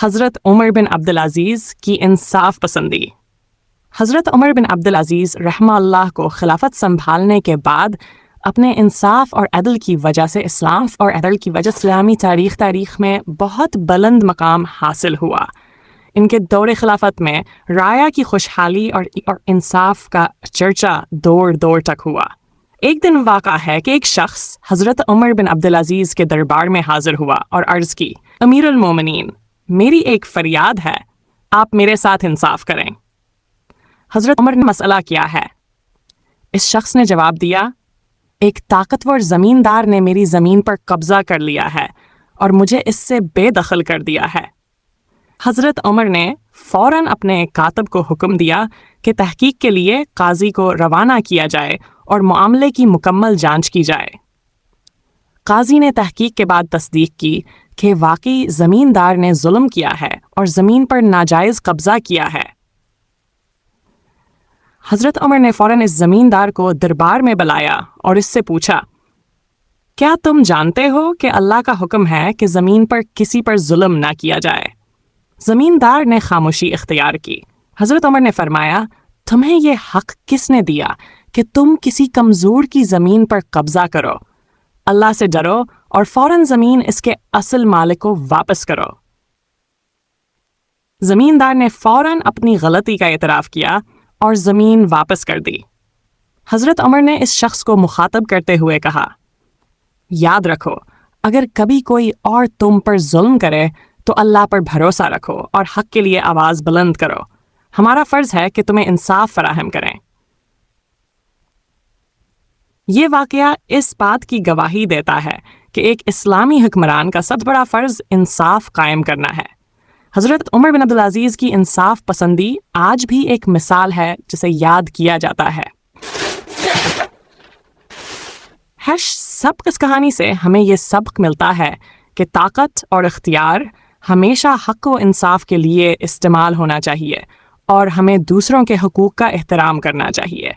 حضرت عمر بن عبدالعزیز کی انصاف پسندی۔ حضرت عمر بن عبدالعزیز رحمہ اللہ کو خلافت سنبھالنے کے بعد اپنے انصاف اور عدل کی وجہ سے اسلامی تاریخ میں بہت بلند مقام حاصل ہوا۔ ان کے دور خلافت میں رعایا کی خوشحالی اور انصاف کا چرچا دور دور تک ہوا۔ ایک دن واقع ہے کہ ایک شخص حضرت عمر بن عبدالعزیز کے دربار میں حاضر ہوا اور عرض کی، امیر المومنین، میری ایک فریاد ہے، آپ میرے ساتھ انصاف کریں۔ حضرت عمر نے مسئلہ کیا ہے؟ اس شخص نے جواب دیا، ایک طاقتور زمیندار نے میری زمین پر قبضہ کر لیا ہے اور مجھے اس سے بے دخل کر دیا ہے۔ حضرت عمر نے فوراً اپنے کاتب کو حکم دیا کہ تحقیق کے لیے قاضی کو روانہ کیا جائے اور معاملے کی مکمل جانچ کی جائے۔ قاضی نے تحقیق کے بعد تصدیق کی کہ واقعی زمیندار نے ظلم کیا ہے اور زمین پر ناجائز قبضہ کیا ہے۔ حضرت عمر نے فوراً اس زمیندار کو دربار میں بلایا اور اس سے پوچھا، کیا تم جانتے ہو کہ اللہ کا حکم ہے کہ زمین پر کسی پر ظلم نہ کیا جائے؟ زمیندار نے خاموشی اختیار کی۔ حضرت عمر نے فرمایا، تمہیں یہ حق کس نے دیا کہ تم کسی کمزور کی زمین پر قبضہ کرو؟ اللہ سے ڈرو اور فوراً زمین اس کے اصل مالک کو واپس کرو۔ زمیندار نے فوراً اپنی غلطی کا اعتراف کیا اور زمین واپس کر دی۔ حضرت عمر نے اس شخص کو مخاطب کرتے ہوئے کہا، یاد رکھو، اگر کبھی کوئی اور تم پر ظلم کرے تو اللہ پر بھروسہ رکھو اور حق کے لیے آواز بلند کرو۔ ہمارا فرض ہے کہ تمہیں انصاف فراہم کریں۔ یہ واقعہ اس بات کی گواہی دیتا ہے کہ ایک اسلامی حکمران کا سب سے بڑا فرض انصاف قائم کرنا ہے۔ حضرت عمر بن عبدالعزیز کی انصاف پسندی آج بھی ایک مثال ہے جسے یاد کیا جاتا ہے۔ سبق اس کہانی سے ہمیں یہ سبق ملتا ہے کہ طاقت اور اختیار ہمیشہ حق و انصاف کے لیے استعمال ہونا چاہیے اور ہمیں دوسروں کے حقوق کا احترام کرنا چاہیے۔